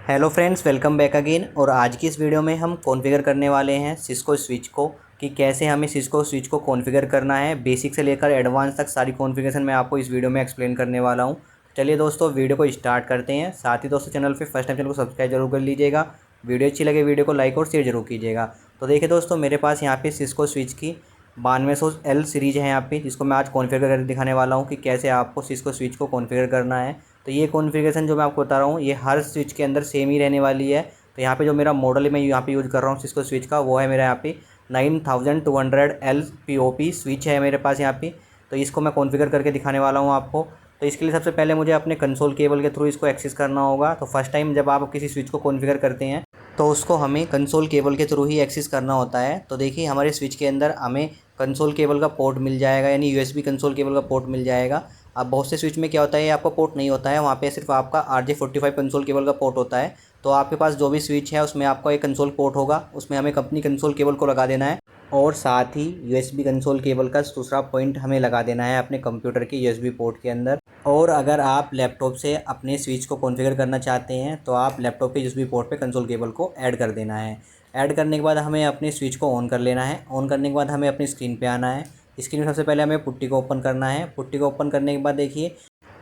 Hello friends, welcome back again. और आज की इस वीडियो में हम कॉन्फ़िगर करने वाले हैं सिस्को स्विच को, कि कैसे हमें सिस्को स्विच को कॉन्फ़िगर करना है। बेसिक से लेकर एडवांस तक सारी कॉन्फ़िगरेशन मैं आपको इस वीडियो में एक्सप्लेन करने वाला हूं। चलिए दोस्तों, वीडियो को स्टार्ट करते हैं। साथ ही दोस्तों, चैनल पे फर्स्ट टाइम चैनल को सब्सक्राइब जरूर कर लीजिएगा। वीडियो अच्छी लगे वीडियो को लाइक और शेयर जरूर कीजिएगा। तो देखिए दोस्तों, मेरे पास यहाँ पे सिस्को स्विच की 9200L सीरीज़ है यहाँ पे, जिसको मैं आज कॉन्फ़िगर करके दिखाने वाला हूँ कि कैसे आपको सिस्को स्विच को कॉन्फ़िगर करना है। तो ये कॉन्फ़िगरेशन जो मैं आपको बता रहा हूँ, ये हर स्विच के अंदर सेम ही रहने वाली है। तो यहाँ पे जो मेरा मॉडल है मैं यहाँ पे यूज़ कर रहा हूँ सिस्को स्विच का, वो है मेरा यहाँ पे 9200L POP स्विच है मेरे पास यहाँ पे। तो इसको मैं कॉन्फ़िगर करके दिखाने वाला हूँ आपको। तो इसके लिए सबसे पहले मुझे अपने कंसोल केबल के थ्रू इसको एक्सेस करना होगा। तो फर्स्ट टाइम जब आप किसी स्विच को कॉन्फ़िगर करते हैं तो उसको हमें कंसोल केबल के थ्रू ही एक्सेस करना होता है। तो देखिए, हमारे स्विच के अंदर हमें कंसोल केबल का पोर्ट मिल जाएगा, यानी यूएसबी कंसोल केबल का पोर्ट मिल जाएगा। अब बहुत से स्विच में क्या होता है, आपका पोर्ट नहीं होता है, वहाँ पे सिर्फ आपका RJ45 कंसोल केबल का पोर्ट होता है। तो आपके पास जो भी स्विच है उसमें आपका एक कंसोल पोर्ट होगा, उसमें हमें कंपनी कंसोल केबल को लगा देना है। और साथ ही यूएसबी कंसोल केबल का दूसरा पॉइंट हमें लगा देना है अपने कंप्यूटर के यूएसबी पोर्ट के अंदर। और अगर आप लैपटॉप से अपने स्विच को कॉन्फ़िगर करना चाहते हैं तो आप लैपटॉप के यूएसबी पोर्ट पे कंसोल केबल को ऐड कर देना है। ऐड करने के बाद हमें अपने स्विच को ऑन कर लेना है। ऑन करने के बाद हमें अपनी स्क्रीन पे आना है। स्क्रीन में सबसे पहले हमें पुट्टी को ओपन करना है। पुट्टी को ओपन करने के बाद देखिए,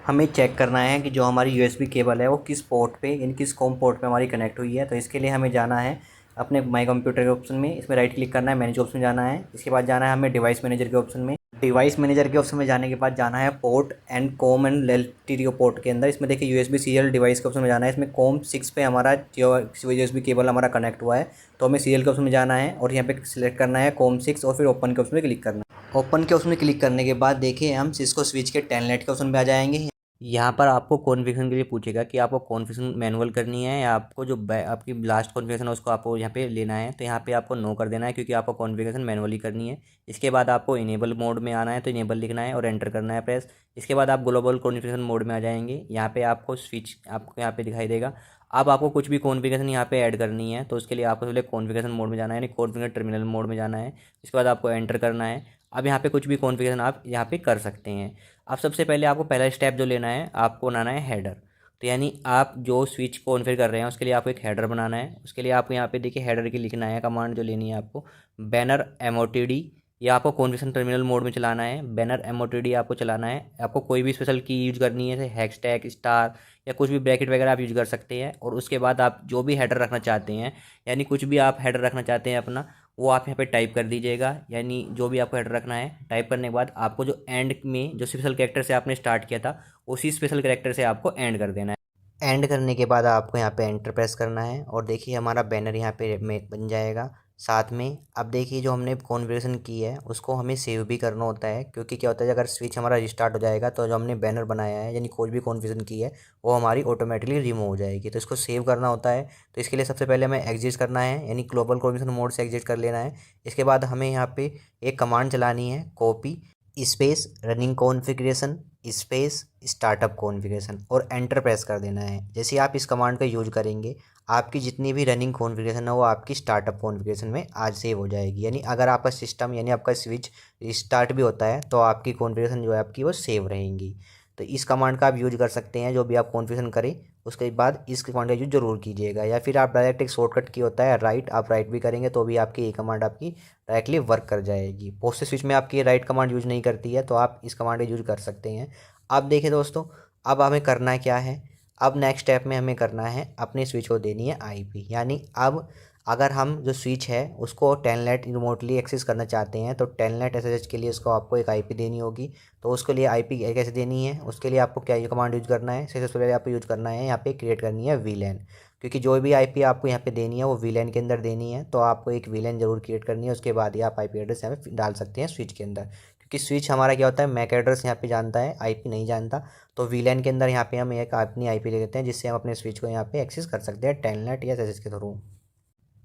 हमें चेक करना है कि जो हमारी यूएसबी केबल है वो किस पोर्ट पे, यानी किस कॉम पोर्ट पे हमारी कनेक्ट हुई है। तो इसके लिए हमें जाना है अपने माई कंप्यूटर के ऑप्शन में, इसमें राइट क्लिक करना है, मैनेज ऑप्शन में जाना है। इसके बाद जाना है हमें डिवाइस मैनेजर के ऑप्शन में। डिवाइस मैनेजर के ऑप्शन में जाने के बाद जाना है पोर्ट एंड कॉम एंड एलटीडीओ पोर्ट के अंदर। इसमें देखिए यूएसबी सीरियल डिवाइस के ऑप्शन में जाना है। इसमें कॉम 6 पे हमारा यूएसबी केबल हमारा कनेक्ट हुआ है, तो हमें सीरियल के ऑप्शन में जाना है और यहाँ पे सिलेक्ट करना है कॉम 6 और फिर ओपन के ऑप्शन में क्लिक करना है। ओपन के ऑप्शन में क्लिक करने के बाद देखिए, हम सिस्को स्विच के टेलनेट के ऑप्शन पे आ जाएंगे। यहाँ पर आपको कॉन्फ़िगरेशन के लिए पूछेगा कि आपको कॉन्फ़िगरेशन मैनुअल करनी है या आपको जो आपकी लास्ट कॉन्फ़िगरेशन है उसको आपको यहाँ पे लेना है। तो यहाँ पे आपको नो कर देना है, क्योंकि आपको कॉन्फ़िगरेशन मैनुअली करनी है। इसके बाद आपको इनेबल मोड में आना है, तो इनेबल लिखना है और एंटर करना है प्रेस। इसके बाद आप ग्लोबल कॉन्फ़िगरेशन मोड में आ जाएंगे। यहाँ पे आपको स्विच आपको यहाँ पे दिखाई देगा। अब आपको कुछ भी कॉन्फ़िगरेशन यहाँ पे ऐड करनी है, तो उसके लिए आपको पहले कॉन्फ़िगरेशन मोड में जाना है, यानी कॉन्फ़िगर टर्मिनल मोड में जाना है। इसके बाद आपको एंटर करना है। अब यहाँ पे कुछ भी कॉन्फ़िगरेशन आप यहाँ पे कर सकते हैं। अब सबसे पहले आपको पहला स्टेप जो लेना है, आपको बनाना है हेडर। तो यानी आप जो स्विच कॉन्फ़िगर कर रहे हैं उसके लिए आपको एक हेडर बनाना है। उसके लिए आपको यहाँ पे देखिए हेडर की लिखना है कमांड जो लेनी है आपको, बैनर MOTD। या आपको कॉन्फ़िगरेशन टर्मिनल मोड में चलाना है, बैनर MOTD आपको चलाना है। आपको कोई भी स्पेशल की यूज़ करनी है, जैसे हैशटैग स्टार या कुछ भी ब्रैकेट वगैरह आप यूज़ कर सकते हैं। और उसके बाद आप जो भी हेडर रखना चाहते हैं, यानी कुछ भी आप हेडर रखना चाहते हैं अपना, वो आप यहाँ पे टाइप कर दीजिएगा। यानी जो भी आपको हेडर रखना है, टाइप करने के बाद आपको जो एंड में जो स्पेशल कैरेक्टर से आपने स्टार्ट किया था, उसी स्पेशल कैरेक्टर से आपको एंड कर देना है। एंड करने के बाद आपको यहाँ पे एंटर प्रेस करना है और देखिए हमारा बैनर यहाँ पे बन जाएगा। साथ में अब देखिए, जो हमने कॉन्फ़िगरेशन की है उसको हमें सेव भी करना होता है, क्योंकि क्या होता है अगर स्विच हमारा रिस्टार्ट हो जाएगा तो जो हमने बैनर बनाया है, यानी कोई भी कॉन्फ़िगरेशन की है, वो हमारी ऑटोमेटिकली रिमूव हो जाएगी। तो इसको सेव करना होता है। तो इसके लिए सबसे पहले हमें एग्जिट करना है, यानी ग्लोबल कॉन्फ़िगरेशन मोड से एग्जिट कर लेना है। इसके बाद हमें यहाँ पे एक कमांड चलानी है, copy space running configuration space startup configuration, और एंटर प्रेस कर देना है। जैसे आप इस कमांड का यूज करेंगे, आपकी जितनी भी रनिंग कॉन्फ़िगरेशन है वो आपकी स्टार्टअप कॉन्फ़िगरेशन में आज सेव हो जाएगी। यानी अगर आपका सिस्टम यानी आपका स्विच स्टार्ट भी होता है तो आपकी कॉन्फ़िगरेशन जो है आपकी वो सेव रहेंगी। तो इस कमांड का आप यूज कर सकते हैं, जो भी आप कॉन्फ़िगरेशन करें उसके बाद इस कमांड का यूज जरूर कीजिएगा। या फिर आप डायरेक्ट एक शॉर्टकट की होता है राइट, आप राइट भी करेंगे तो भी आपकी ये कमांड आपकी डायरेक्टली वर्क कर जाएगी। बहुत से स्विच में आपकी राइट कमांड यूज नहीं करती है, तो आप इस कमांड का यूज कर सकते हैं। अब देखिए दोस्तों, अब हमें करना क्या है। अब नेक्स्ट स्टेप में हमें करना है, अपने स्विच को देनी है IP। यानी अब अगर हम जो स्विच है उसको टेलनेट रिमोटली एक्सेस करना चाहते हैं तो टेलनेट SSH के लिए उसको आपको एक IP देनी होगी। तो उसके लिए IP कैसे देनी है, उसके लिए आपको क्या ये कमांड यूज करना है, सबसे पहले आपको यूज करना है, यहाँ पे क्रिएट करनी है VLAN। क्योंकि जो भी IP आपको यहाँ पे देनी है वो VLAN के अंदर देनी है, तो आपको एक VLAN जरूर क्रिएट करनी है। उसके बाद ही आप IP एड्रेस यहाँ पे डाल सकते हैं स्विच के अंदर, क्योंकि स्विच हमारा क्या होता है मैक एड्रेस यहाँ पे जानता है, IP नहीं जानता। तो VLAN के अंदर यहाँ पे हम एक अपनी IP ले लेते हैं, जिससे हम अपने स्विच को यहाँ पे एक्सेस कर सकते हैं टेलनेट या SSH के थ्रू।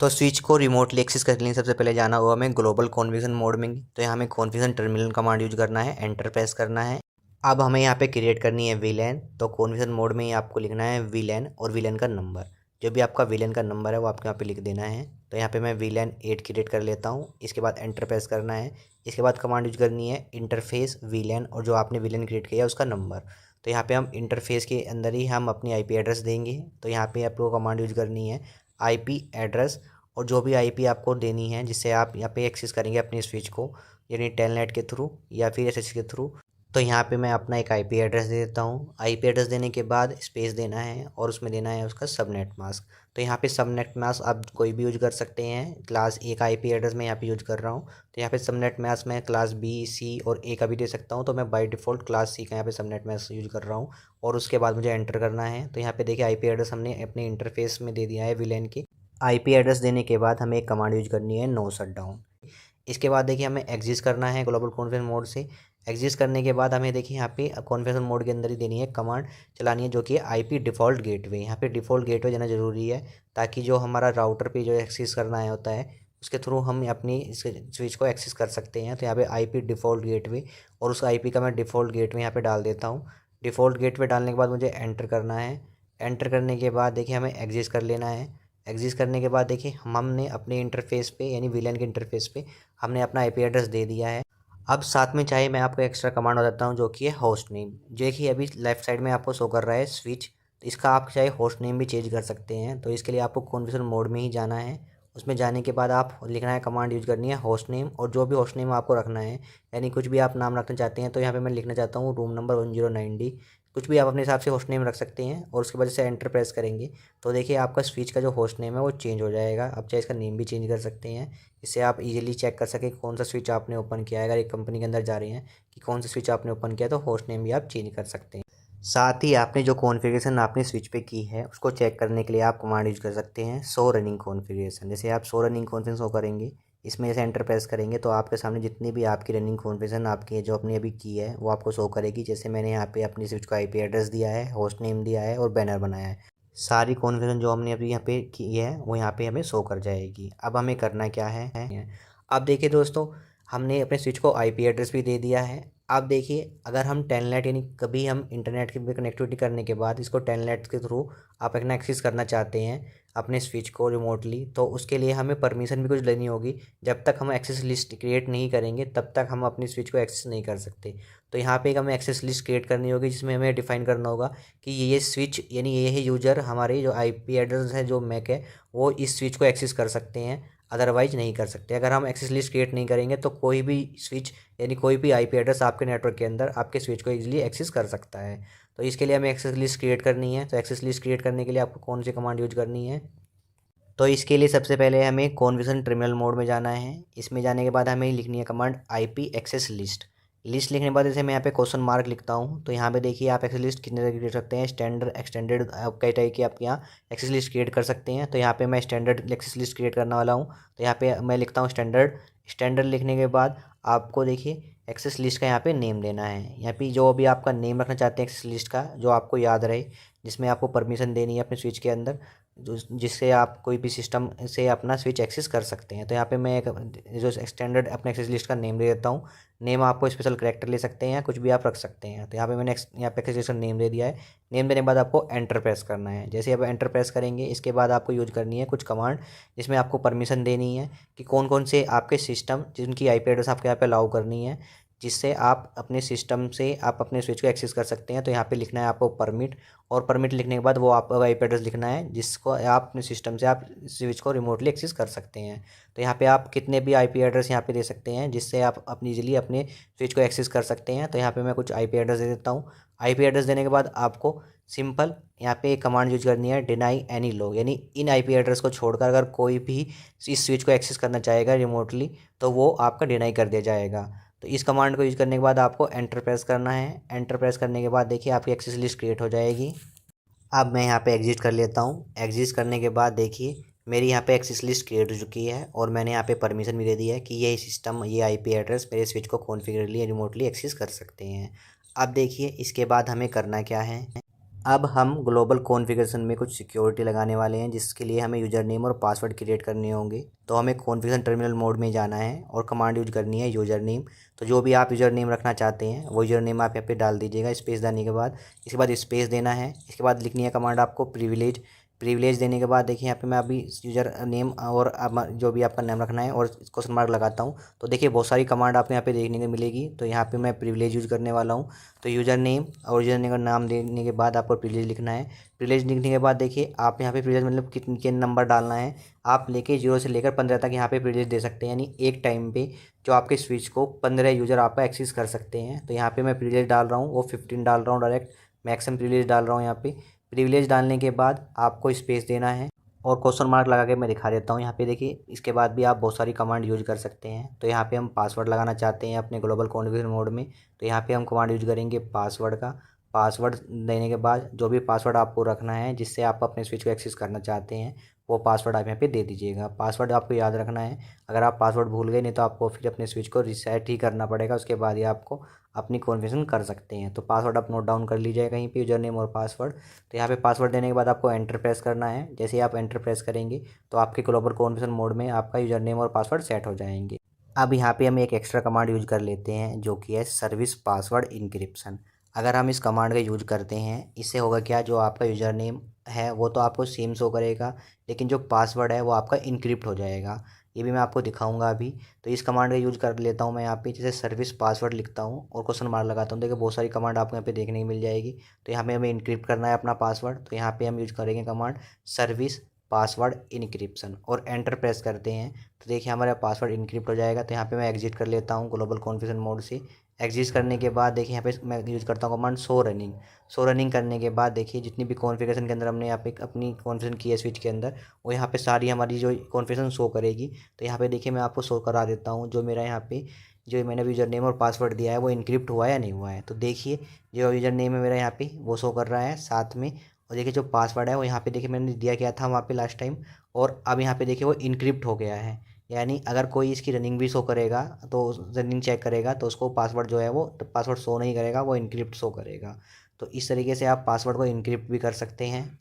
तो स्विच को रिमोटली एक्सेस करने के लिए सबसे पहले जाना होगा हमें ग्लोबल कॉन्फ़िगरेशन मोड में। तो यहाँ हमें कॉन्फ़िगरेशन टर्मिनल कमांड यूज करना है, एंटर प्रेस करना है। अब हमें यहाँ पे क्रिएट करनी है VLAN। तो कॉन्फ़िगरेशन मोड में ही आपको लिखना है VLAN और VLAN का नंबर। जो भी आपका VLAN का नंबर है वो आपको यहाँ पे लिख देना है। तो यहाँ पे मैं VLAN 8 क्रिएट कर लेता हूँ। इसके बाद एंटर प्रेस करना है। इसके बाद कमांड यूज करनी है इंटरफेस VLAN और जो आपने VLAN क्रिएट किया है उसका नंबर। तो यहाँ पे हम इंटरफेस के अंदर ही हम अपनी आईपी एड्रेस देंगे। तो यहाँ पे आपको कमांड यूज करनी है आईपी एड्रेस, और जो भी आईपी आपको देनी है जिससे आप यहाँ पे एक्सेस करेंगे अपनी स्विच को, यानी टेलनेट के थ्रू या फिर एसएससी के थ्रू। तो यहाँ पे मैं अपना एक आईपी एड्रेस दे देता हूँ। आईपी एड्रेस देने के बाद स्पेस देना है और उसमें देना है उसका सबनेट मास्क। तो यहाँ पे सबनेट मास्क आप कोई भी यूज कर सकते हैं। क्लास ए का आईपी एड्रेस मैं यहाँ पे यूज कर रहा हूँ। तो यहाँ पे सबनेट मास्क मैं क्लास बी, सी और ए का भी दे सकता हूँ। तो मैं बाय डिफ़ॉल्ट क्लास सी का यहाँ पे सबनेट मास्क यूज कर रहा हूँ और उसके बाद मुझे एंटर करना है। तो यहाँ पे देखिए आईपी एड्रेस हमने अपने इंटरफेस में दे दिया है विलेन के। आईपी एड्रेस देने के बाद हमें एक कमांड यूज करनी है नो शटडाउन। इसके बाद देखिए हमें एग्जिस्ट करना है ग्लोबल कॉन्फ्रेंस मोड से। एग्जिस्ट करने के बाद हमें देखिए यहाँ पे कॉन्फ्रेंस मोड के अंदर ही देनी है कमांड चलानी है, जो कि आईपी डिफ़ॉल्ट गेटवे। यहाँ पे डिफ़ॉल्ट गेटवे देना ज़रूरी है, ताकि जो हमारा राउटर पे जो एक्सेस करना है होता है उसके थ्रू हम अपनी स्विच को एक्सेस कर सकते हैं। तो यहाँ पे आईपी डिफ़ॉल्ट गेटवे, और उस आईपी का मैं डिफ़ॉल्ट गेटवे यहाँ पे डाल देता हूँ। डिफ़ॉल्ट गेटवे डालने के बाद मुझे एंटर करना है। एंटर करने के बाद देखिए हमें एग्जिस्ट कर लेना है। एग्जिस्ट करने के बाद देखिए हमने अपने इंटरफेस पे यानी विलेन के इंटरफेस पे हमने अपना आईपी एड्रेस दे दिया है। अब साथ में चाहे मैं आपको एक्स्ट्रा कमांड बताता हूँ, जो कि है होस्ट नेम। जो कि अभी लेफ्ट साइड में आपको शो कर रहा है स्विच, तो इसका आप चाहे होस्ट नेम भी चेंज कर सकते हैं। तो इसके लिए आपको कॉन्फ़िगर मोड में ही जाना है। उसमें जाने के बाद आप लिखना है, कमांड यूज करनी है होस्ट नेम, और जो भी होस्ट नेम आपको रखना है, यानी कुछ भी आप नाम रखना चाहते हैं। तो यहाँ पे मैं लिखना चाहता हूँ रूम नंबर 1090। कुछ भी आप अपने हिसाब से होस्ट नेम रख सकते हैं, और उसके बाद से एंटर प्रेस करेंगे तो देखिए आपका स्विच का जो होस्ट नेम है वो चेंज हो जाएगा। आप चाहे इसका नेम भी चेंज कर सकते हैं, इससे आप इजीली चेक कर सकें कौन सा स्विच आपने ओपन किया है। अगर एक कंपनी के अंदर जा रहे हैं कि कौन सा स्विच आपने ओपन किया, तो होस्ट नेम भी आप चेंज कर सकते हैं। साथ ही आपने जो कॉन्फ़िगरेशन आपने स्विच पे की है उसको चेक करने के लिए आप कमांड यूज कर सकते हैं शो रनिंग कॉन्फ़िगरेशन। जैसे आप शो रनिंग कॉन्फ़िगरेशन शो करेंगे, इसमें जैसे एंटर प्रेस करेंगे तो आपके सामने जितनी भी आपकी रनिंग कॉन्फ़िगरेशन आपकी जो अपनी अभी की है वो आपको शो करेगी। जैसे मैंने यहाँ पे अपनी स्विच को आईपी एड्रेस दिया है, होस्ट नेम दिया है और बैनर बनाया है। सारी कॉन्फ़िगरेशन जो हमने अभी यहाँ पे की है वो यहाँ पे हमें शो कर जाएगी। अब हमें करना क्या है, अब देखिए दोस्तों, हमने अपने स्विच को आईपी एड्रेस भी दे दिया है। अब देखिए अगर हम टेलनेट यानी कभी हम इंटरनेट की कनेक्टिविटी करने के बाद इसको टेलनेट के थ्रू आप अपना एक्सेस करना चाहते हैं अपने स्विच को रिमोटली, तो उसके लिए हमें परमिशन भी कुछ लेनी होगी। जब तक हम एक्सेस लिस्ट क्रिएट नहीं करेंगे तब तक हम अपनी स्विच को एक्सेस नहीं कर सकते। तो यहाँ पे एक हमें एक्सेस लिस्ट क्रिएट करनी होगी, जिसमें हमें डिफाइन करना होगा कि ये स्विच यानी ये यूज़र हमारे जो आईपी एड्रेस है जो मैक है वो इस स्विच को एक्सेस कर सकते हैं, अदरवाइज नहीं कर सकते। अगर हम एक्सेस लिस्ट क्रिएट नहीं करेंगे तो कोई भी स्विच यानी कोई भी आईपी एड्रेस आपके नेटवर्क के अंदर आपके स्विच को इजीली एक्सेस कर सकता है। तो इसके लिए हमें एक्सेस लिस्ट क्रिएट करनी है। तो एक्सेस लिस्ट क्रिएट करने के लिए आपको कौन सी कमांड यूज करनी है, तो इसके लिए सबसे पहले हमें कॉन्फ़िगरेशन टर्मिनल मोड में जाना है। इसमें जाने के बाद हमें लिखनी है command IP access list. List लिखने के बाद जैसे मैं यहाँ पे क्वेश्चन मार्क लिखता हूँ, तो यहाँ पे देखिए आप एक्सेस लिस्ट कितने तरह की कर सकते हैं, स्टैंडर्ड एक्सटेंडेड कई टाइप की आप यहाँ एक्सेस लिस्ट क्रिएट कर सकते हैं। तो यहाँ पे मैं स्टैंडर्ड एक्सेस लिस्ट क्रिएट करने वाला हूँ। तो यहाँ पे मैं लिखता हूँ स्टैंडर्ड। स्टैंडर्ड लिखने के बाद आपको देखिए एक्सेस लिस्ट का यहाँ पे नेम देना है। यहाँ पे जो भी आपका नेम रखना चाहते हैं एक्सेस लिस्ट का, जो आपको याद रहे, जिसमें आपको परमिशन देनी है अपने स्विच के अंदर, जिससे आप कोई भी सिस्टम से अपना स्विच एक्सेस कर सकते हैं। तो यहाँ पे मैं एक जो स्टैंडर्ड अपने एक्सेस लिस्ट का नेम दे देता हूँ। नेम आपको स्पेशल कैरेक्टर ले सकते हैं, कुछ भी आप रख सकते हैं। तो यहाँ पे मैंने यहाँ पे एक्सेस लिस्ट का नेम दे दिया है। नेम देने के बाद आपको एंटर प्रेस करना है। जैसे आप एंटर प्रेस करेंगे इसके बाद आपको यूज करनी है कुछ कमांड, जिसमें आपको परमिशन देनी है कि कौन कौन से आपके सिस्टम जिनकी आईपी एड्रेस आपके यहाँ पे अलाउ करनी है, जिससे आप अपने सिस्टम से आप अपने स्विच को एक्सेस कर सकते हैं। तो यहाँ पे लिखना है आपको परमिट, और परमिट लिखने के बाद वो आपका आईपी एड्रेस लिखना है जिसको आप अपने सिस्टम से आप स्विच को रिमोटली एक्सेस कर सकते हैं। तो यहाँ पे आप कितने भी आईपी एड्रेस यहाँ पे दे सकते हैं, जिससे आप अपनी इजीली अपने स्विच को एक्सेस कर सकते हैं। तो यहाँ पे मैं कुछ आईपी एड्रेस दे देता हूँ। आईपी एड्रेस देने के बाद आपको सिंपल यहाँ पे एक कमांड यूज करनी है डिनाई एनी लॉग, यानी इन आईपी एड्रेस को छोड़कर अगर कोई भी इस स्विच को एक्सेस करना चाहेगा रिमोटली तो वो आपका डिनाई कर दिया जाएगा। तो इस कमांड को यूज़ करने के बाद आपको एंटर प्रेस करना है। एंटर प्रेस करने के बाद देखिए आपकी एक्सेस लिस्ट क्रिएट हो जाएगी। अब मैं यहाँ पे एग्जिट कर लेता हूँ। एग्जिट करने के बाद देखिए मेरी यहाँ पे एक्सेस लिस्ट क्रिएट हो चुकी है, और मैंने यहाँ पे परमिशन भी दे दी है कि ये सिस्टम ये आईपी एड्रेस मेरे स्विच को कॉन्फ़िगरली रिमोटली एक्सेस कर सकते हैं। अब देखिए इसके बाद हमें करना क्या है, अब हम ग्लोबल कॉन्फ़िगरेशन में कुछ सिक्योरिटी लगाने वाले हैं, जिसके लिए हमें यूज़र नेम और पासवर्ड क्रिएट करने होंगे। तो हमें कॉन्फ़िगरेशन टर्मिनल मोड में जाना है और कमांड यूज करनी है यूज़र नेम। तो जो भी आप यूज़र नेम रखना चाहते हैं वो यूज़र नेम आप यहाँ पे डाल दीजिएगा, स्पेस डालने के बाद। इसके बाद स्पेस देना है। इसके बाद लिखनी है कमांड आपको प्रिविलेज, प्रिविलेज देने के बाद देखिए यहाँ पे मैं अभी यूज़र नेम और जो भी आपका नाम रखना है और क्वेश्चन मार्क लगाता हूँ। तो देखिए बहुत सारी कमांड आपको यहाँ पे देखने को मिलेगी। तो यहाँ पे मैं प्रिविलेज यूज़ करने वाला हूँ। तो यूज़र नेम और यूज़र नेम का नाम देने के बाद आपको प्रिविलेज लिखना है। प्रिविलेज लिखने के बाद देखिए आप यहाँ पे प्रिविलेज मतलब कितने नंबर डालना है। आप लेके 0 से लेकर 15 तक यहाँ पे प्रिविलेज दे सकते हैं, यानी एक टाइम पे जो आपके स्विच को 15 यूज़र आपका एक्सेस कर सकते हैं। तो यहाँ पे मैं प्रिविलेज डाल रहा हूँ, वो 15 डाल रहा हूँ, डायरेक्ट मैक्सिमम प्रिविलेज डाल रहा हूँ यहाँ पे। प्रिविलेज डालने के बाद आपको स्पेस देना है और क्वेश्चन मार्क लगा के मैं दिखा देता हूँ। यहाँ पे देखिए इसके बाद भी आप बहुत सारी कमांड यूज कर सकते हैं। तो यहाँ पे हम पासवर्ड लगाना चाहते हैं अपने ग्लोबल कॉन्फ़िगरेशन मोड में। तो यहाँ पे हम कमांड यूज करेंगे पासवर्ड का। पासवर्ड देने के बाद जो भी पासवर्ड आपको रखना है जिससे आप अपने स्विच को एक्सेस करना चाहते हैं, वो पासवर्ड आप यहाँ पे दे दीजिएगा। पासवर्ड आपको याद रखना है। अगर आप पासवर्ड भूल गए नहीं तो आपको फिर अपने स्विच को रीसेट ही करना पड़ेगा, उसके बाद ही आपको अपनी कॉन्फ़िगरेशन कर सकते हैं। तो पासवर्ड आप नोट डाउन कर लीजिए कहीं पे, यूज़र नेम और पासवर्ड। तो यहाँ पे पासवर्ड देने के बाद आपको एंटर प्रेस करना है। जैसे ही आप एंटर प्रेस करेंगे तो आपके ग्लोबल कॉन्फ़िगरेशन मोड में आपका यूज़र नेम और पासवर्ड सेट हो जाएंगे। अब यहाँ पे हम एक एक्स्ट्रा कमांड यूज कर लेते हैं जो कि है सर्विस पासवर्ड इंक्रिप्शन। अगर हम इस कमांड का यूज करते हैं, इससे होगा क्या, जो आपका यूज़र नेम है वो तो आपको सेम शो करेगा, लेकिन जो पासवर्ड है वो आपका इनक्रिप्ट हो जाएगा। ये भी मैं आपको दिखाऊंगा अभी। तो इस कमांड का यूज कर लेता हूँ मैं यहाँ पे, जैसे सर्विस पासवर्ड लिखता हूँ और क्वेश्चन मार्क लगाता हूँ। देखिए बहुत सारी कमांड आपको यहाँ पे देखने को मिल जाएगी। तो यहाँ पे हमें इनक्रिप्ट करना है अपना पासवर्ड। तो यहाँ पे हम यूज करेंगे कमांड सर्विस पासवर्ड इनक्रिप्शन और एंटर प्रेस करते हैं। तो देखिए हमारा पासवर्ड इनक्रिप्ट हो जाएगा। तो यहाँ पे मैं एग्जिट कर लेता हूँ ग्लोबल कॉन्फ़िगरेशन मोड से। एग्जिट करने के बाद देखिए यहाँ पे मैं यूज़ करता हूँ command show running. Show running करने के बाद देखिए जितनी भी कॉन्फ़िगरेशन के अंदर हमने यहाँ पे अपनी कॉन्फ़िगरेशन की है स्विच के अंदर, वो यहाँ पे सारी हमारी जो कॉन्फ़िगरेशन शो करेगी। तो यहाँ पे देखिए मैं आपको शो करा देता हूँ जो मेरा यहाँ पे जो मैंने यूज़र नेम और पासवर्ड दिया है वो इनक्रिप्ट हुआ है या नहीं हुआ है। तो देखिए जो यूज़र नेम है मेरा यहाँ पे वो शो कर रहा है साथ में, और देखिए जो पासवर्ड है वो यहाँ पे देखिए मैंने दिया क्या था वहाँ पे लास्ट टाइम, और अब यहाँ पे देखिए वो इनक्रिप्ट हो गया है। यानी अगर कोई इसकी रनिंग भी शो करेगा तो रनिंग चेक करेगा तो उसको पासवर्ड जो है वो तो पासवर्ड शो नहीं करेगा, वो इनक्रिप्ट शो करेगा। तो इस तरीके से आप पासवर्ड को इनक्रिप्ट भी कर सकते हैं।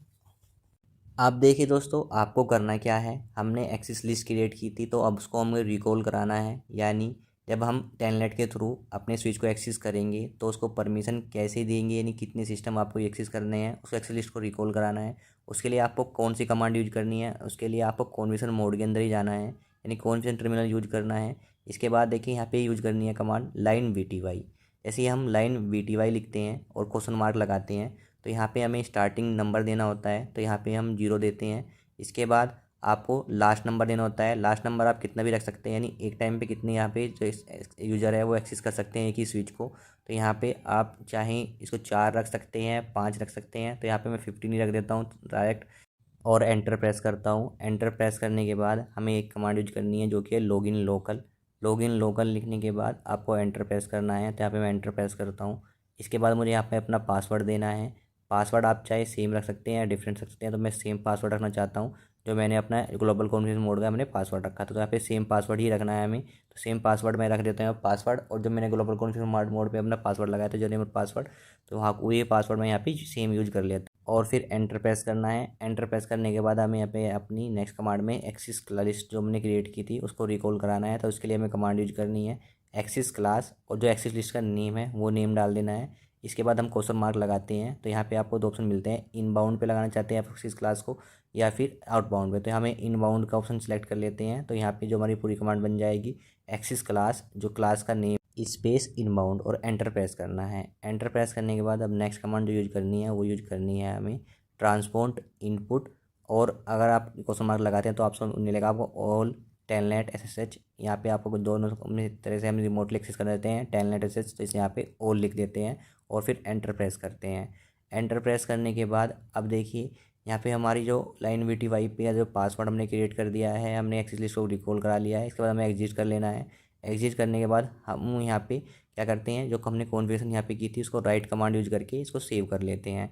अब देखिए दोस्तों आपको करना क्या है, हमने एक्सेस लिस्ट क्रिएट की थी तो अब उसको हमें रिकॉल कराना है। यानी जब हम टेलनेट के थ्रू अपने स्विच को एक्सेस करेंगे तो उसको परमिशन कैसे देंगे, यानी कितने सिस्टम आपको एक्सेस करने हैं, उस एक्सेस लिस्ट को रिकॉल कराना है। उसके लिए आपको कौन सी कमांड यूज करनी है, उसके लिए आपको कॉन्फ़िगरेशन मोड के अंदर ही जाना है, यानी कॉन्फ़िगरेशन टर्मिनल यूज करना है। इसके बाद देखिए यहाँ पे यूज करनी है कमांड लाइन VTY। जैसे ही हम लाइन VTY लिखते हैं और क्वेश्चन मार्क लगाते हैं तो यहाँ पे हमें स्टार्टिंग नंबर देना होता है। तो यहाँ पे हम 0 देते हैं। इसके बाद आपको लास्ट नंबर देना होता है। लास्ट नंबर आप कितना भी रख सकते हैं, यानी एक टाइम पे कितने यहाँ पे जो यूज़र है वो एक्सेस कर सकते हैं एक ही स्विच को। तो यहाँ पे आप चाहें इसको 4 रख सकते हैं, 5 रख सकते हैं। तो यहाँ पे मैं 15 ही रख देता हूँ डायरेक्ट, और एंटर प्रेस करता हूँ। एंटर प्रेस करने के बाद हमें एक कमांड यूज करनी है जो कि है लॉगिन लोकल। लॉगिन लोकल लिखने के बाद आपको एंटर प्रेस करना है। तो यहाँ पे मैं एंटर प्रेस करता हूँ। इसके बाद मुझे यहाँ पे अपना पासवर्ड देना है। पासवर्ड आप चाहे सेम रख सकते हैं या डिफरेंट रख सकते हैं। तो मैं सेम पासवर्ड रखना चाहता हूँ जो मैंने अपना ग्लोबल कॉन्फ़िगरेशन मोड का मैंने पासवर्ड रखा था। तो यहाँ पे सेम पासवर्ड ही रखना है हमें। तो सेम पासवर्ड मैं रख देता हूँ पासवर्ड, और जो मैंने ग्लोबल कॉन्फ़िगरेशन मोड पे अपना पासवर्ड लगाया था जो नेम पासवर्ड, तो हाँ वो ये पासवर्ड मैं यहाँ पे सेम यूज कर लेता हूँ। और फिर एंटर प्रेस करना है। एंटर प्रेस करने के बाद हमें यहाँ पे अपनी नेक्स्ट कमांड में एक्सेस लिस्ट जो हमने क्रिएट की थी उसको रिकॉल कराना है। तो उसके लिए हमें कमांड यूज करनी है एक्सेस क्लास, और जो एक्सेस लिस्ट का नेम है वो नेम डाल देना है। इसके बाद हम क्वेश्चन मार्क लगाते हैं। तो यहाँ पे आपको 2 ऑप्शन मिलते हैं, इनबाउंड पे लगाना चाहते हैं आप एक्सेस क्लास को या फिर आउटबाउंड पे। तो हमें इनबाउंड का ऑप्शन सेलेक्ट कर लेते हैं। तो यहाँ पे जो हमारी पूरी कमांड बन जाएगी एक्सेस क्लास, जो क्लास का नेम स्पेस इनबाउंड, और एंटर प्रेस करना है। एंटर प्रेस करने के बाद अब नेक्स्ट कमांड जो यूज करनी है वो यूज करनी है हमें ट्रांसपोर्ट इनपुट। और अगर आप क्वेश्चन मार्क लगाते हैं तो ऑप्शन मिलेगा आपको ऑल टेलनेट SSH। यहाँ पे आपको दोनों अपनी तरह से हम रिमोटली एक्सेस कर देते हैं टेलनेट SSH, तो इसे यहाँ पे ऑल लिख देते हैं और फिर एंटर प्रेस करते हैं। एंटर प्रेस करने के बाद अब देखिए यहाँ पे हमारी जो लाइन VTY पे जो पासवर्ड हमने क्रिएट कर दिया है, हमने एक्सेस लिस्ट को रिकॉल करा लिया है। इसके बाद हमें एग्जिट कर लेना है। एग्जिट करने के बाद हम यहाँ पे क्या करते हैं, जो हमने कॉन्फ़िगरेशन यहाँ पे की थी उसको राइट कमांड यूज करके इसको सेव कर लेते हैं,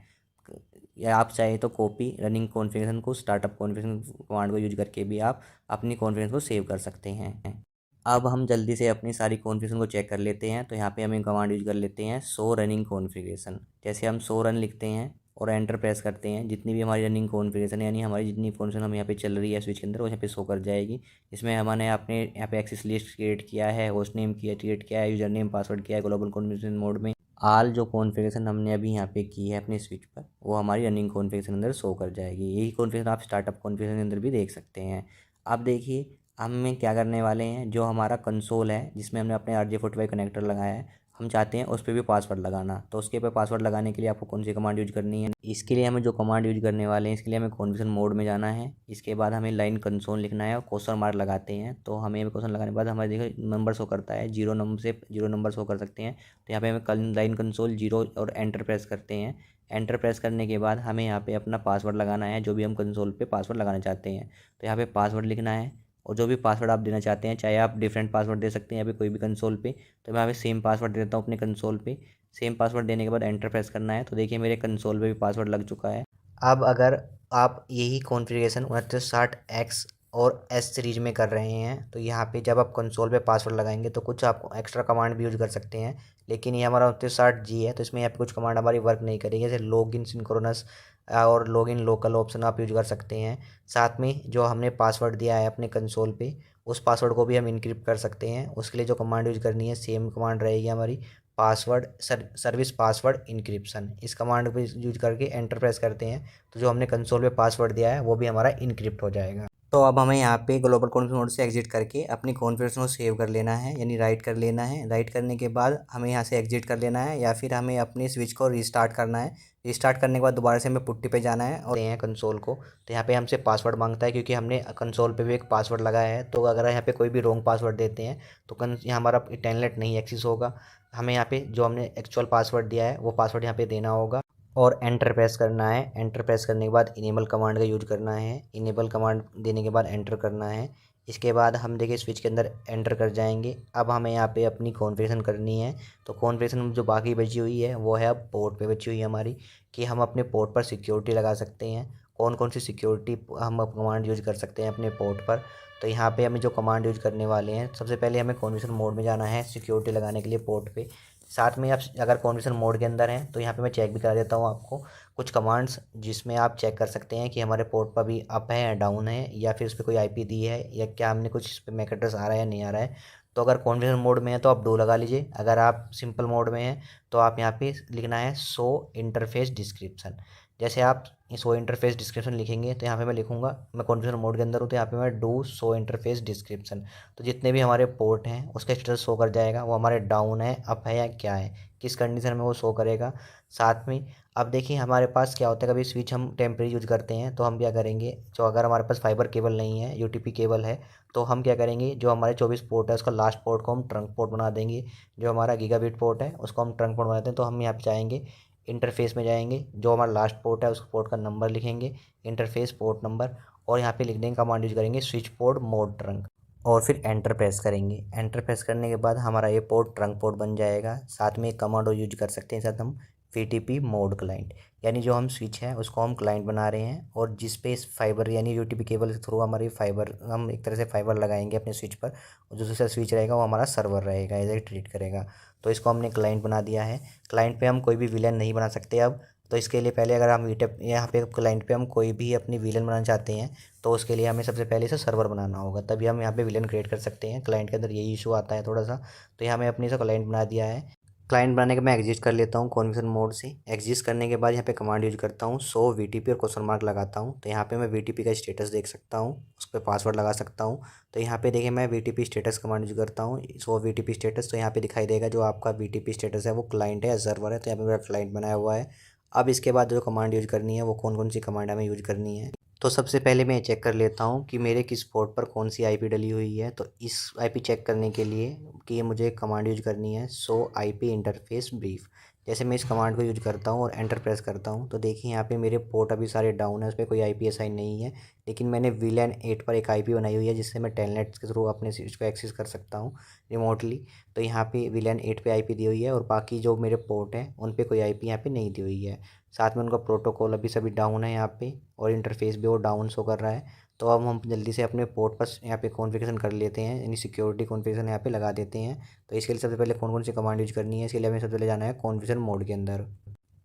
या आप चाहे तो कॉपी रनिंग कॉन्फ़िगरेशन को स्टार्टअप कॉन्फ़िगरेशन कमांड को यूज करके भी आप अपनी कॉन्फ़िगरेशन को सेव कर सकते हैं। अब हम जल्दी से अपनी सारी कॉन्फ़िगरेशन को चेक कर लेते हैं। तो यहाँ पे हम कमांड यूज कर लेते हैं शो रनिंग कॉन्फ़िगरेशन। जैसे हम शो रन लिखते हैं और एंटर प्रेस करते हैं, जितनी भी हमारी रनिंग कॉन्फ़िगरेशन है, यानी हमारी जितनी कॉन्फ़िगरेशन हम यहाँ पे चल रही है स्विच के अंदर, वो यहाँ पे शो कर जाएगी। इसमें हमने अपने यहाँ पे एक्सेस लिस्ट क्रिएट किया है, होस्ट नेम किया क्रिएट किया है, यूज़र नेम पासवर्ड किया है ग्लोबल कॉन्फ़िगरेशन मोड में। आल जो कॉन्फ़िगरेशन हमने अभी यहाँ पे की है अपने स्विच पर, वो हमारी रनिंग कॉन्फ़िगरेशन अंदर शो कर जाएगी। यही कॉन्फ़िगरेशन आप स्टार्टअप कॉन्फ़िगरेशन के अंदर भी देख सकते हैं। अब देखिए हमें क्या करने वाले हैं, जो हमारा कंसोल है जिसमें हमने अपने RJ45 कनेक्टर लगाया है, हम चाहते हैं उस पर भी पासवर्ड लगाना। तो उसके पे पासवर्ड लगाने के लिए आपको कौन सी कमांड यूज करनी है, इसके लिए हमें जो कमांड यूज करने वाले हैं, इसके लिए हमें कॉन्फ़िगरेशन मोड में जाना है। इसके बाद हमें लाइन कंसोल लिखना है और क्वेश्चन मार्क लगाते हैं। तो हमें क्वेश्चन लगाने के बाद हमारे देखो नंबर शो करता है, 0 नंबर से 0 नंबर शो कर सकते हैं। तो यहाँ पे हमें लाइन कंसोल 0 और एंटर प्रेस करते हैं। एंटर प्रेस करने के बाद हमें यहाँ पे अपना पासवर्ड लगाना है, जो भी हम कंसोल पे पासवर्ड लगाना चाहते हैं। तो यहाँ पे पासवर्ड लिखना है और जो भी पासवर्ड आप देना चाहते हैं, चाहे आप डिफरेंट पासवर्ड दे सकते हैं यहाँ पे कोई भी कंसोल पे। तो मैं यहाँ पे सेम पासवर्ड देता हूँ अपने कंसोल पे। सेम पासवर्ड देने के बाद एंटर प्रेस करना है। तो देखिए मेरे कंसोल पे भी पासवर्ड लग चुका है। अब अगर आप यही कॉन्फ़िगरेशन 2960X और S सीरीज में कर रहे हैं, तो यहाँ पे जब आप कंसोल पे पासवर्ड लगाएंगे तो कुछ आप एक्स्ट्रा कमांड भी यूज कर सकते हैं। लेकिन ये हमारा 2960G है, तो इसमें यहाँ पे कुछ कमांड हमारी वर्क नहीं करेगी, जैसे लॉगिन सिंक्रोनस और लॉगिन लोकल ऑप्शन आप यूज कर सकते हैं। साथ में जो हमने पासवर्ड दिया है अपने कंसोल पे, उस पासवर्ड को भी हम इनक्रिप्ट कर सकते हैं। उसके लिए जो कमांड यूज करनी है, सेम कमांड रहेगी हमारी, पासवर्ड सर्विस पासवर्ड इनक्रिप्शन। इस कमांड को यूज करके एंटर प्रेस करते हैं तो जो हमने कंसोल पे पासवर्ड दिया है वो भी हमारा इनक्रिप्ट हो जाएगा। तो अब हमें यहाँ पे ग्लोबल कॉन्फ्रेंस मोड से एग्जिट करके अपनी कॉन्फ्रेंस को सेव कर लेना है, यानी राइट कर लेना है। राइट करने के बाद हमें यहाँ से एग्जिट कर लेना है, या फिर हमें अपनी स्विच को रीस्टार्ट करना है। रीस्टार्ट करने के बाद दोबारा से हमें पुट्टी पे जाना है और हैं कंसोल को। तो यहाँ पे हमसे पासवर्ड मांगता है, क्योंकि हमने कंसोल पे भी एक पासवर्ड लगाया है। तो अगर यहाँ पे कोई भी रॉन्ग पासवर्ड देते हैं तो यहाँ हमारा टेलनेट नहीं एक्सेस होगा। हमें यहाँ पे जो हमने एक्चुअल पासवर्ड दिया है वो पासवर्ड यहाँ पे देना होगा और एंटर प्रेस करना है। एंटर प्रेस करने के बाद इनेबल कमांड का यूज करना है। इनेबल कमांड देने के बाद एंटर करना है। इसके बाद हम देखिए स्विच के अंदर एंटर कर जाएंगे। अब हमें यहाँ पे अपनी कॉन्फ़िगरेशन करनी है। तो कॉन्फ़िगरेशन जो बाकी बची हुई है वो है अब पोर्ट पे बची हुई है हमारी, कि हम अपने पोर्ट पर सिक्योरिटी लगा सकते हैं। कौन कौन सी सिक्योरिटी हम अब कमांड यूज कर सकते हैं अपने पोर्ट पर। तो यहाँ पे हमें जो कमांड यूज करने वाले हैं, सबसे पहले हमें कॉन्फ़िगरेशन मोड में जाना है सिक्योरिटी लगाने के लिए पोर्ट पे। साथ में आप अगर कॉन्फ़िगरेशन मोड के अंदर हैं तो यहाँ पे मैं चेक भी करा देता हूँ आपको कुछ कमांड्स, जिसमें आप चेक कर सकते हैं कि हमारे पोर्ट पर भी अप है या डाउन है, या फिर उस पर कोई IP दी है, या क्या हमने कुछ इस पर मैक एड्रेस आ रहा है या नहीं आ रहा है। तो अगर कॉन्फ़िगरेशन मोड में है तो आप 2 लगा लीजिए। अगर आप सिंपल मोड में हैं तो आप यहाँ पे लिखना है शो इंटरफेस डिस्क्रिप्शन। जैसे आप शो इंटरफेस डिस्क्रिप्शन लिखेंगे तो यहाँ पे मैं लिखूंगा, मैं कॉन्फ़िगरेशन मोड के अंदर हूँ तो यहाँ पे मैं डू शो इंटरफेस डिस्क्रिप्शन। तो जितने भी हमारे पोर्ट हैं उसका स्टेटस शो कर जाएगा, वो हमारे डाउन है, अप है या क्या है, किस कंडीशन में वो शो करेगा। साथ में अब देखिए हमारे पास क्या होता है, कभी स्विच हम टेम्परेरी यूज करते हैं तो हम क्या करेंगे, जो अगर हमारे पास फाइबर केबल नहीं है, UTP केबल है, तो हम क्या करेंगे, जो हमारे 24 पोर्ट है उसका लास्ट पोर्ट को हम ट्रंक पोर्ट बना देंगे। जो हमारा गीगाबिट पोर्ट है उसको हम ट्रंक पोर्ट बनाते हैं। तो हम यहाँ पे जाएंगे, इंटरफेस में जाएंगे, जो हमारा लास्ट पोर्ट है उस पोर्ट का नंबर लिखेंगे, इंटरफेस पोर्ट नंबर, और यहाँ पे लिखने का कमांड यूज करेंगे स्विच पोर्ट मोड ट्रंक, और फिर एंटर प्रेस करेंगे। एंटर प्रेस करने के बाद हमारा ये पोर्ट ट्रंक पोर्ट बन जाएगा। साथ में एक कमांड और यूज कर सकते हैं, साथ हम VTP मोड क्लाइंट, यानी जो हम स्विच है उसको हम क्लाइंट बना रहे हैं, और जिस पे इस फाइबर यानी UTP केबल के थ्रू हमारी फाइबर, हम एक तरह से फाइबर लगाएंगे अपने स्विच पर, और जो दूसरा स्विच रहेगा वो हमारा सर्वर रहेगा, ऐसे ट्रीट करेगा। तो इसको हमने क्लाइंट बना दिया है। क्लाइंट पे हम कोई भी विलन नहीं बना सकते अब। तो इसके लिए पहले अगर हम यहाँ पे क्लाइंट पे हम कोई भी अपनी विलन बनाना चाहते हैं तो उसके लिए हमें सबसे पहले से सर्वर बनाना होगा, तभी हम यहाँ पे विलन क्रिएट कर सकते हैं। क्लाइंट के अंदर यही इशू आता है थोड़ा सा। तो यहाँ मैं अपनी से क्लाइंट बना दिया है। क्लाइंट बनाने के मैं एग्जिस्ट कर लेता हूँ कॉन्फ़िगरेशन मोड से। एग्जिस्ट करने के बाद यहाँ पे कमांड यूज करता हूँ शो VTP और क्वेश्चन मार्क लगाता हूँ। तो यहाँ पे मैं VTP का स्टेटस देख सकता हूँ, उस पर पासवर्ड लगा सकता हूँ। तो यहाँ पे देखिए मैं VTP स्टेटस कमांड यूज करता हूँ शो VTP स्टेटस। तो यहाँ पे दिखाई देगा जो आपका VTP स्टेटस है वो क्लाइंट है या सर्वर है। तो यहाँ पे मेरा क्लाइंट बनाया हुआ है। अब इसके बाद जो कमांड यूज करनी है वो कौन कौन सी कमांड हमें यूज करनी है, तो सबसे पहले मैं चेक कर लेता हूँ कि मेरे किस पोर्ट पर कौन सी IP डली हुई है। तो इस IP चेक करने के लिए कि ये मुझे कमांड यूज करनी है शो IP इंटरफेस ब्रीफ। जैसे मैं इस कमांड को यूज करता हूँ और एंटर प्रेस करता हूँ तो देखिए यहाँ पे मेरे पोर्ट अभी सारे डाउन है, उस पर कोई IP असाइन नहीं है। लेकिन मैंने VLAN 8 पर एक IP बनाई हुई है, जिससे मैं टेलनेट के थ्रू अपने स्विच को एक्सेस कर सकता हूँ रिमोटली। तो यहाँ पे VLAN 8 पे IP दी हुई है, और बाकी जो मेरे पोर्ट हैं उन पे कोई IP यहाँ पे नहीं दी हुई है। साथ में उनका प्रोटोकॉल अभी सभी डाउन है यहाँ पे, और इंटरफेस भी वो डाउन शो कर रहा है। तो अब हम जल्दी से अपने पोर्ट पर यहाँ पे कॉन्फ़िगरेशन कर लेते हैं, यानी सिक्योरिटी कॉन्फ़िगरेशन यहाँ पे लगा देते हैं। तो इसके लिए सबसे पहले कौन कौन सी कमांड यूज करनी है, इसके लिए हमें सबसे पहले जाना है कॉन्फ़िगरेशन मोड के अंदर।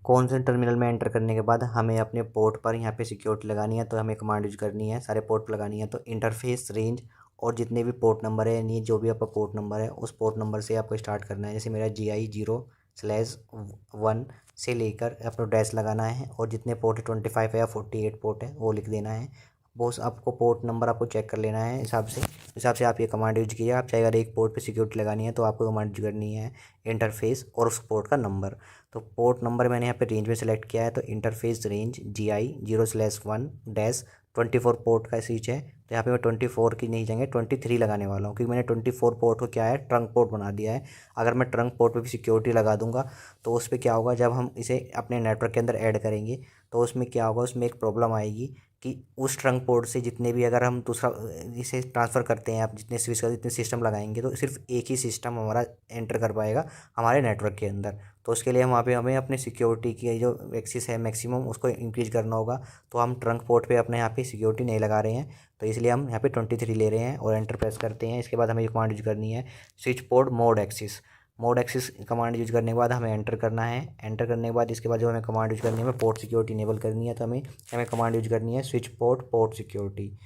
कॉन्फ़िगरेशन टर्मिनल में एंटर करने के बाद हमें अपने पोर्ट पर यहाँ पे सिक्योरिटी लगानी है, तो हमें कमांड यूज करनी है सारे पोर्ट पर लगानी है। तो इंटरफेस रेंज, और जितने भी पोर्ट नंबर है, यानी जो भी आपका पोर्ट नंबर है उस पोर्ट नंबर से आपको स्टार्ट करना है। जैसे मेरा GI 0/1 से लेकर आपको डैश लगाना है और जितने पोर्ट 25 है या 48 पोर्ट है वो लिख देना है। वो आपको पोर्ट नंबर आपको चेक कर लेना है हिसाब से आप ये कमांड यूज कीजिए। आप चाहे अगर एक पोर्ट पे सिक्योरिटी लगानी है तो आपको कमांड यूज करनी है इंटरफेस और उस पोर्ट का नंबर। तो पोर्ट नंबर मैंने यहाँ पे रेंज में सेलेक्ट किया है, तो इंटरफेस रेंज GI 0/1-24 पोर्ट का स्विच है। तो यहाँ पे मैं 24 की नहीं जाएंगे 23 लगाने वाला हूँ, क्योंकि मैंने 24 पोर्ट को क्या है ट्रंक पोर्ट बना दिया है। अगर मैं ट्रंक पोर्ट पे भी सिक्योरिटी लगा दूंगा तो उस पर क्या होगा, जब हम इसे अपने नेटवर्क के अंदर ऐड करेंगे तो उसमें क्या होगा, उसमें एक प्रॉब्लम आएगी कि उस ट्रंक पोर्ट से जितने भी अगर हम दूसरा इसे ट्रांसफ़र करते हैं, आप जितने स्विच का जितने सिस्टम लगाएंगे तो सिर्फ एक ही सिस्टम हमारा एंटर कर पाएगा हमारे नेटवर्क के अंदर। तो उसके लिए हम वहाँ पे हमें अपने सिक्योरिटी की जो एक्सिस है मैक्सिमम उसको इंक्रीज़ करना होगा। तो हम ट्रंक पोर्ट पे अपने यहाँ पे सिक्योरिटी नहीं लगा रहे हैं, तो इसलिए हम यहाँ पे 23 ले रहे हैं और एंटर प्रेस करते हैं। इसके बाद हमें ये कमांड यूज करनी है switch port mode axis command use करने के बाद हमें एंटर करना है। एंटर करने के बाद इसके बाद जो हमें कमांड यूज करनी है, हमें पोर्ट सिक्योरिटी इनेबल करनी है, तो हमें कमांड यूज करनी है स्विच पोर्ट सिक्योरिटी।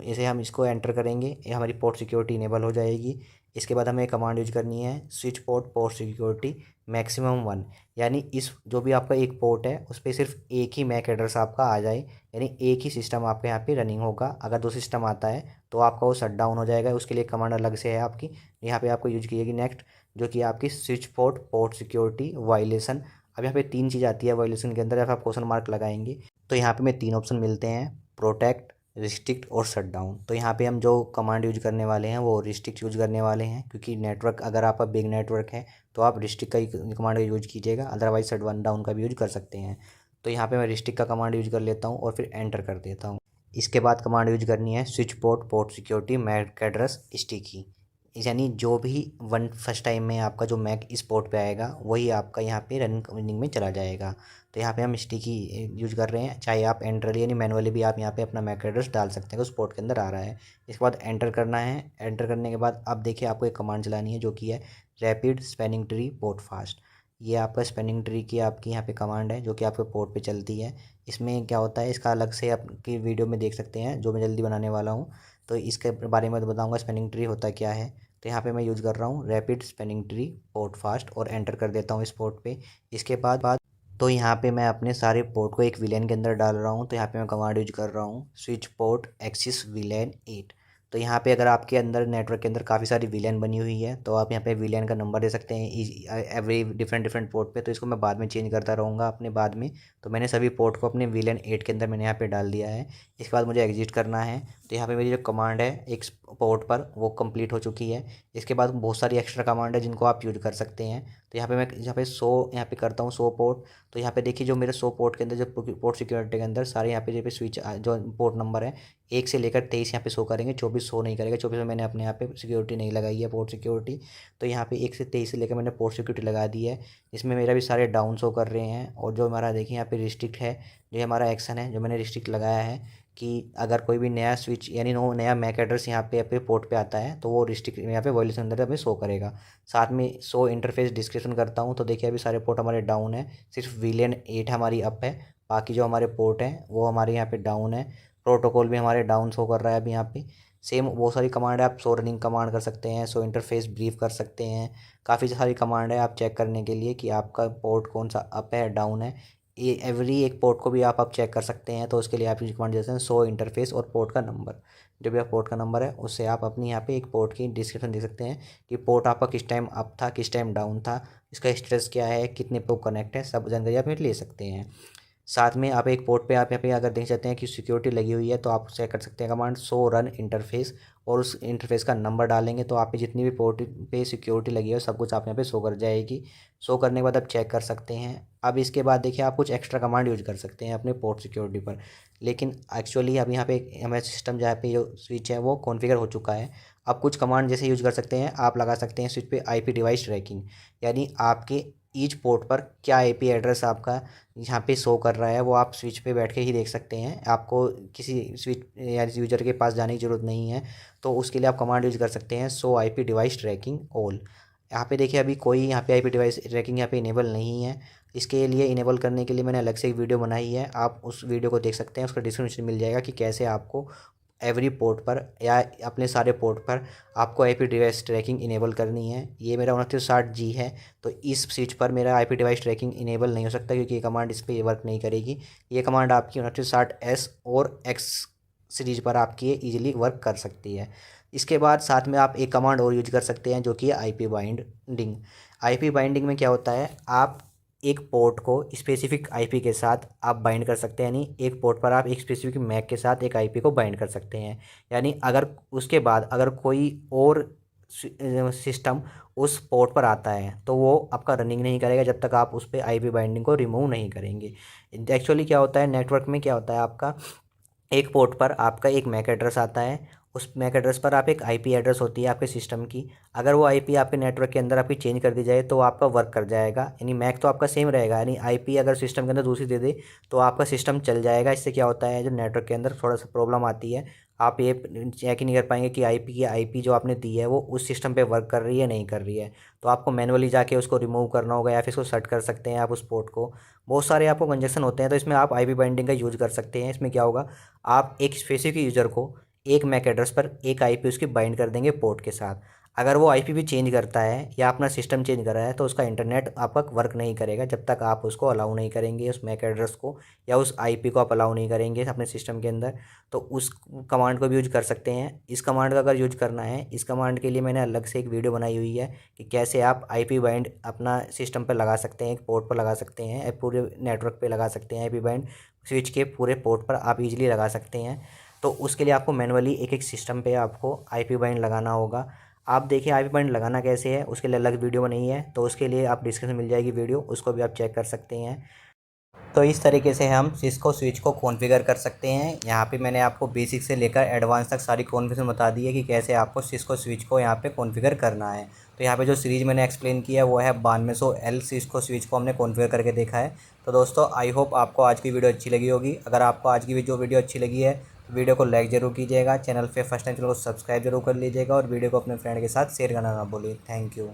इसे हम इसको एंटर करेंगे, ये हमारी पोर्ट सिक्योरिटी इनेबल हो जाएगी। इसके बाद हमें कमांड यूज करनी है स्विच पोर्ट सिक्योरिटी मैक्सिमम 1, यानी इस जो भी आपका एक पोर्ट है उस पर सिर्फ एक ही मैक एड्रेस आपका आ जाए, यानी एक ही सिस्टम आपके यहाँ पे रनिंग होगा। अगर दो सिस्टम आता है तो आपका वो शट डाउन हो जाएगा, उसके लिए कमांड अलग से है आपकी, यहाँ पे आपको यूज कीजिएगी नेक्स्ट, जो कि आपकी स्विच पोर्ट सिक्योरिटी वायलेशन। अब यहाँ पे 3 चीज़ आती है वायलेशन के अंदर, जब आप क्वेश्चन मार्क लगाएंगे तो यहाँ पे में 3 ऑप्शन मिलते हैं, प्रोटेक्ट, रिस्ट्रिक्ट और शट डाउन। तो यहाँ पे हम जो कमांड यूज करने वाले हैं वो रिस्ट्रिक्ट यूज करने वाले हैं, क्योंकि नेटवर्क अगर आपका बिग नेटवर्क है तो आप रिस्ट्रिक्ट का ही कमांड का यूज कीजिएगा, अदरवाइज शट डाउन का भी यूज कर सकते हैं। तो यहाँ पे मैं रिस्ट्रिक्ट का कमांड यूज कर लेता हूँ और फिर एंटर कर देता हूँ। इसके बाद कमांड यूज करनी है switch port security MAC address sticky, यानी जो भी फर्स्ट टाइम में आपका जो मैक इस पोर्ट पे आएगा वही आपका यहाँ पे रनिंग में चला जाएगा। तो यहाँ पे हम स्टिकी यूज कर रहे हैं, चाहे आप एंट्रली यानी मैनुअली भी आप यहाँ पे अपना मैक एड्रेस डाल सकते हैं उस पोर्ट के अंदर आ रहा है। इसके बाद एंटर करना है। एंटर करने के बाद अब देखिए आपको एक कमांड चलानी है जो कि है rapid spanning tree port fast. ये आपका स्पैनिंग ट्री की आपकी यहाँ पे कमांड है जो कि आपके पोर्ट पे चलती है। इसमें क्या होता है इसका अलग से आपकी वीडियो में देख सकते हैं जो मैं जल्दी बनाने वाला हूँ, तो इसके बारे में बताऊँगा स्पैनिंग ट्री होता क्या है। तो यहाँ पे मैं यूज़ कर रहा हूँ rapid spanning tree port fast और एंटर कर देता हूँ इस पोर्ट पे। इसके बाद तो यहाँ पे मैं अपने सारे पोर्ट को एक विलेन के अंदर डाल रहा हूँ। तो यहाँ पे मैं कमांड यूज कर रहा हूँ स्विच पोर्ट एक्सिस विलेन 8। तो यहाँ पे अगर आपके अंदर नेटवर्क के अंदर काफ़ी सारी विलेन बनी हुई है तो आप यहाँ पे विलेन का नंबर दे सकते हैं एवरी डिफरेंट पोर्ट पे। तो इसको मैं बाद में चेंज करता रहूँगा अपने बाद में। तो मैंने सभी पोर्ट को अपने विलेन 8 के अंदर मैंने यहाँ पे डाल दिया है। इसके बाद मुझे एग्जिट करना है। तो यहाँ पे मेरी जो कमांड है एक पोर्ट पर वो कंप्लीट हो चुकी है। इसके बाद बहुत सारी एक्स्ट्रा कमांड है जिनको आप यूज कर सकते हैं। तो यहाँ पे मैं यहाँ पे 100 यहाँ पे करता हूँ 100 पोर्ट। तो यहाँ पे देखिए जो मेरे 100 पोर्ट के अंदर जो पोर्ट सिक्योरिटी के अंदर सारे यहाँ पे स्विच जो पोर्ट नंबर है 1 से लेकर 23 यहाँ पे शो करेंगे, 24 शो नहीं करेगा। 24 में मैंने अपने यहाँ पे सिक्योरिटी नहीं लगाई है पोर्ट सिक्योरिटी। तो यहाँ पे 1 से 23 से लेकर मैंने पोर्ट सिक्योरिटी लगा दी है। इसमें मेरा भी सारे डाउन शो कर रहे हैं। और जो हमारा देखिए यहाँ पे रिस्ट्रिक्ट है, जो हमारा एक्शन है जो मैंने रिस्ट्रिक्ट लगाया है कि अगर कोई भी नया स्विच यानी नया मैक एड्रेस यहाँ पे पोर्ट पे आता है तो वो रिस्ट्रिक्ट यहाँ पे वायलेशन अंदर हमें शो करेगा। साथ में शो इंटरफेस डिस्क्रिप्शन करता हूँ। तो देखिए अभी सारे पोर्ट हमारे डाउन है, सिर्फ विलेन 8 हमारी अप है, बाकी जो हमारे पोर्ट हैं वो हमारे यहाँ पे डाउन है। प्रोटोकॉल भी हमारे डाउन शो कर रहा है अभी यहाँ पे। सेम बहुत सारी कमांड है, आप शो रनिंग कमांड कर सकते हैं, शो इंटरफेस ब्रीफ कर सकते हैं, काफ़ी सारी कमांड है आप चेक करने के लिए कि आपका पोर्ट कौन सा अप है डाउन है। ये एवरी एक पोर्ट को भी आप चेक कर सकते हैं। तो उसके लिए आप यूज कमांड देते हैं शो इंटरफेस और पोर्ट का नंबर। जो भी आप पोर्ट का नंबर है उससे आप अपनी यहाँ पे एक पोर्ट की डिस्क्रिप्शन दे सकते हैं कि पोर्ट आपका किस टाइम अप था किस टाइम डाउन था, इसका स्टेटस क्या है, कितने पे कनेक्ट है, सब जानकारी आप ले सकते हैं। साथ में आप एक पोर्ट पे आप यहाँ पे अगर देख चाहते हैं कि सिक्योरिटी लगी हुई है तो आप चेक कर सकते हैं कमांड शो रन इंटरफेस, और उस इंटरफेस का नंबर डालेंगे तो आप पे जितनी भी पोर्ट पे सिक्योरिटी लगी है सब कुछ आप यहाँ पे शो कर जाएगी। शो करने के बाद आप चेक कर सकते हैं। अब इसके बाद देखिए आप कुछ एक्स्ट्रा कमांड यूज कर सकते हैं अपने पोर्ट सिक्योरिटी पर, लेकिन एक्चुअली अब यहाँ पे हमारा सिस्टम जहाँ पे जो स्विच है वो कॉन्फ़िगर हो चुका है। अब कुछ कमांड जैसे यूज कर सकते हैं, आप लगा सकते हैं स्विच पे IP डिवाइस ट्रैकिंग, यानी आपके ईच पोर्ट पर क्या IP एड्रेस आपका यहाँ पे शो कर रहा है वो आप स्विच पे बैठ के ही देख सकते हैं। आपको किसी स्विच या यूजर के पास जाने की ज़रूरत नहीं है। तो उसके लिए आप कमांड यूज कर सकते हैं show IP device tracking all. यहाँ पे देखिए अभी कोई यहाँ पे IP डिवाइस ट्रैकिंग यहाँ पे इनेबल नहीं है। इसके लिए इनेबल करने के लिए मैंने अलग से एक वीडियो बनाई है, आप उस वीडियो को देख सकते हैं, उसका डिस्क्रिप्शन मिल जाएगा कि कैसे आपको एवरी पोर्ट पर या अपने सारे पोर्ट पर आपको आईपी डिवाइस ट्रैकिंग इनेबल करनी है। ये मेरा 2960G है, तो इस स्विच पर मेरा आईपी डिवाइस ट्रैकिंग इनेबल नहीं हो सकता क्योंकि ये कमांड इस पर वर्क नहीं करेगी। ये कमांड आपकी 2960S और X सीरीज पर आपकी ये ईजिली वर्क कर सकती है। इसके बाद साथ में आप एक कमांड और यूज कर सकते हैं जो कि है आईपी बाइंडिंग। आईपी बाइंडिंग में क्या होता है, आप एक पोर्ट को स्पेसिफिक आईपी के साथ आप बाइंड कर सकते हैं, यानी एक पोर्ट पर आप एक स्पेसिफिक मैक के साथ एक आईपी को बाइंड कर सकते हैं। यानी अगर उसके बाद अगर कोई और सिस्टम उस पोर्ट पर आता है तो वो आपका रनिंग नहीं करेगा जब तक आप उस पर आईपी बाइंडिंग को रिमूव नहीं करेंगे। एक्चुअली क्या होता है, नेटवर्क में क्या होता है, आपका एक पोर्ट पर आपका एक मैक एड्रेस आता है, उस मैक एड्रेस पर आप एक आईपी एड्रेस होती है आपके सिस्टम की। अगर वो आईपी आपके नेटवर्क के अंदर आपकी चेंज कर दी जाए तो आपका वर्क कर जाएगा, यानी मैक तो आपका सेम रहेगा, यानी आईपी अगर सिस्टम के अंदर दूसरी दे दे तो आपका सिस्टम चल जाएगा। इससे क्या होता है, जो नेटवर्क के अंदर थोड़ा सा प्रॉब्लम आती है, आप ये चेक ही नहीं कर पाएंगे कि आईपी जो आपने दी है वो उस सिस्टम पे वर्क कर रही है नहीं कर रही है। तो आपको मैनुअली जाके उसको रिमूव करना होगा या फिर इसको सेट कर सकते हैं आप उस पोर्ट को। बहुत सारे आपको कंजेक्शन होते हैं, तो इसमें आप आईपी बाइंडिंग का यूज कर सकते हैं। इसमें क्या होगा, आप एक स्पेसिफिक यूज़र को एक मैक एड्रेस पर एक आईपी उसकी बाइंड कर देंगे पोर्ट के साथ। अगर वो आईपी भी चेंज करता है या अपना सिस्टम चेंज कर रहा है तो उसका इंटरनेट आपका वर्क नहीं करेगा जब तक आप उसको अलाउ नहीं करेंगे, उस मैक एड्रेस को या उस आईपी को आप अलाउ नहीं करेंगे अपने सिस्टम के अंदर। तो उस कमांड को भी यूज कर सकते हैं। इस कमांड का अगर यूज करना है, इस कमांड के लिए मैंने अलग से एक वीडियो बनाई हुई है कि कैसे आप आईपी बाइंड अपना सिस्टम पर लगा सकते हैं, एक पोर्ट पर लगा सकते हैं, पूरे नेटवर्क पर लगा सकते हैं। आईपी बाइंड स्विच के पूरे पोर्ट पर आप इजीली लगा सकते हैं। तो उसके लिए आपको मैनुअली एक एक सिस्टम पे आपको आईपी बाइंड लगाना होगा। आप देखिए आईपी बाइंड लगाना कैसे है, उसके लिए अलग वीडियो बनाई है, तो उसके लिए आप डिस्क्रिप्शन मिल जाएगी वीडियो, उसको भी आप चेक कर सकते हैं। तो इस तरीके से हम सिस्को स्विच को कॉन्फ़िगर कर सकते हैं। यहाँ पे मैंने आपको बेसिक से लेकर एडवांस तक सारी कॉन्फ़िगरेशन बता दी है कि कैसे आपको सिस्को स्विच को यहाँ पे कॉन्फ़िगर करना है। तो यहाँ पे जो सीरीज़ मैंने एक्सप्लेन किया है वो है 9200L सिस्को स्विच को हमने कॉन्फ़िगर करके देखा है। तो दोस्तों आई होप आपको आज की वीडियो अच्छी लगी होगी। अगर आपको आज की जो वीडियो अच्छी लगी है तो वीडियो को लाइक ज़रूर कीजिएगा, चैनल पर फर्स्ट टाइम चैनल को सब्सक्राइब जरूर कर लीजिएगा और वीडियो को अपने फ्रेंड के साथ शेयर करना ना भूलिए। Thank you.